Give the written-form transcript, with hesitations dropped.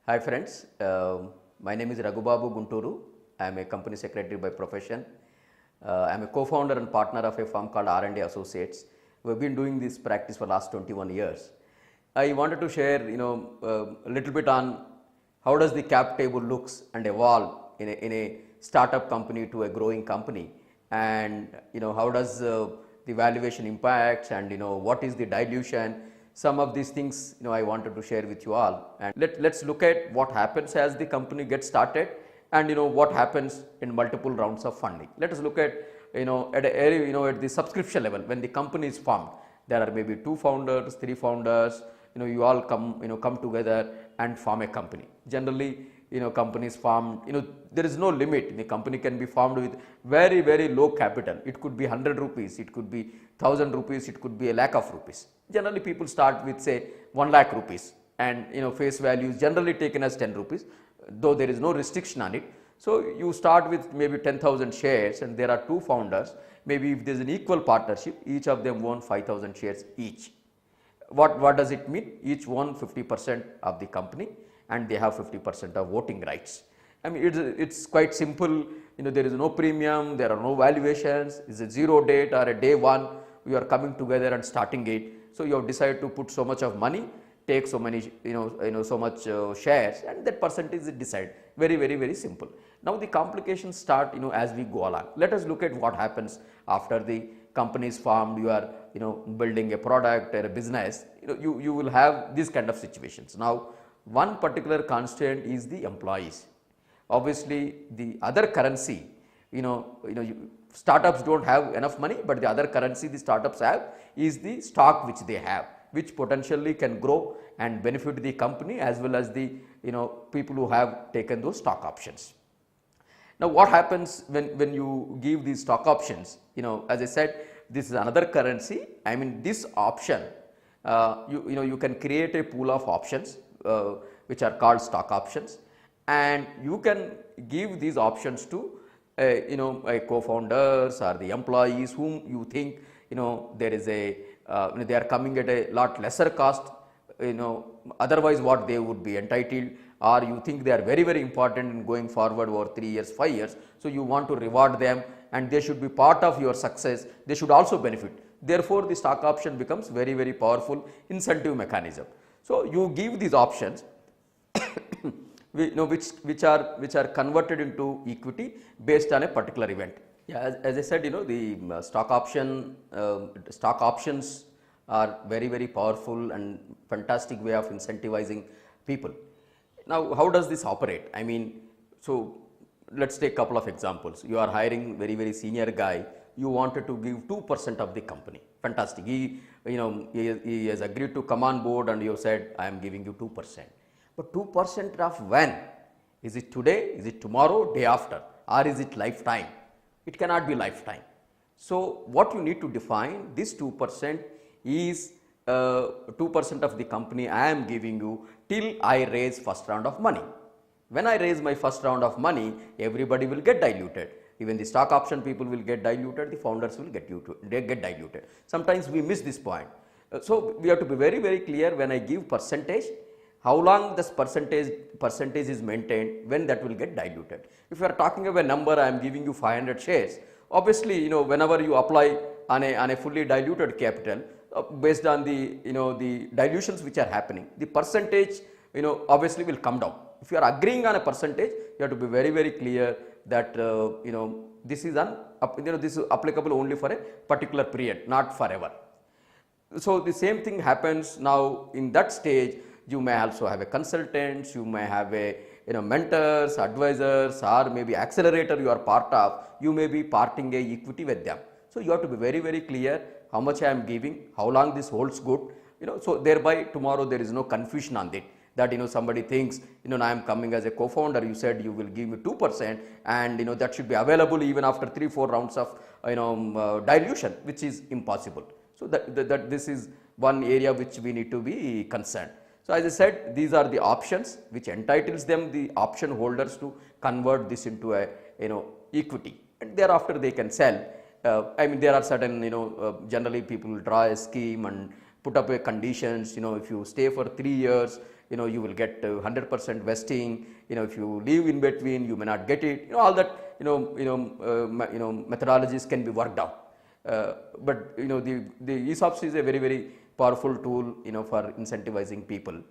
Hi friends, my name is Raghubabu Gunturu. I am a company secretary by profession. I am a co-founder and partner of a firm called R&D Associates. We have been doing this practice for last 21 years. I wanted to share, a little bit on how does the cap table looks and evolve in a startup company to a growing company, and how does the valuation impacts, and what is the dilution. Some of these things I wanted to share with you all, and let's look at what happens as the company gets started, and what happens in multiple rounds of funding. Let us look at at a area, at the subscription level. When the company is formed, there are maybe 2 founders, 3 founders, you all come together and form a company. Generally, companies formed, there is no limit. The company can be formed with very low capital. It could be 100 rupees, it could be 1000 rupees, it could be a lakh of rupees. Generally people start with say 1 lakh rupees, and face value is generally taken as 10 rupees, though there is no restriction on it. So you start with maybe 10,000 shares, and there are 2 founders. Maybe if there is an equal partnership, each of them own 5,000 shares each. What does it mean? Each own 50% of the company, and they have 50% of voting rights. I mean, it's quite simple. There is no premium, there are no valuations. It's a zero date or a day one. We are coming together and starting it. So you have decided to put so much of money, take so many, so much shares, and that percentage is decided. Very simple. Now the complications start, as we go along. Let us look at what happens after the company is formed. You are, building a product or a business. You will have these kind of situations. Now, one particular constant is the employees. Obviously, the other currency, startups don't have enough money, but the other currency the startups have is the stock which they have, which potentially can grow and benefit the company as well as the people who have taken those stock options. Now, what happens when you give these stock options? As I said, this is another currency. I mean, this option, you can create a pool of options which are called stock options, and you can give these options to co-founders or the employees whom you think there is a they are coming at a lot lesser cost, otherwise what they would be entitled, or you think they are very important in going forward over 3 years, 5 years. So you want to reward them, and they should be part of your success. They should also benefit. Therefore, the stock option becomes very powerful incentive mechanism. So you give these options which are converted into equity based on a particular event. Yeah, as I said, the stock options are very powerful and fantastic way of incentivizing people. Now, how does this operate? I mean, so let's take a couple of examples. You are hiring very senior guy. You wanted to give 2% of the company. Fantastic. He has agreed to come on board, and you said, I am giving you 2%. But 2% of when? Is it today? Is it tomorrow? Day after? Or is it lifetime? It cannot be lifetime. So what you need to define, this 2% is 2% of the company I am giving you till I raise first round of money. When I raise my first round of money, everybody will get diluted. Even the stock option people will get diluted, the founders will get diluted. Sometimes we miss this point. So we have to be very clear. When I give percentage, how long this percentage is maintained, when that will get diluted. If you are talking of a number, I am giving you 500 shares. Obviously, whenever you apply on a fully diluted capital, based on the the dilutions which are happening, the percentage obviously will come down. If you are agreeing on a percentage, you have to be very clear that this is this is applicable only for a particular period, not forever. So the same thing happens now in that stage. You may also have a consultants, you may have a mentors, advisors, or maybe accelerator you are part of. You may be parting a equity with them. So you have to be very clear how much I am giving, how long this holds good. So thereby tomorrow there is no confusion on it, that somebody thinks I am coming as a co-founder. You said you will give me 2%, and that should be available even after 3-4 rounds of dilution, which is impossible. So that this is one area which we need to be concerned. So as I said, these are the options which entitles them, the option holders, to convert this into a equity, and thereafter they can sell. I mean, there are certain generally people will draw a scheme and put up a conditions. If you stay for 3 years, you will get 100% vesting. If you leave in between, you may not get it. All that methodologies can be worked out. But the ESOPs is a very, very powerful tool for incentivizing people.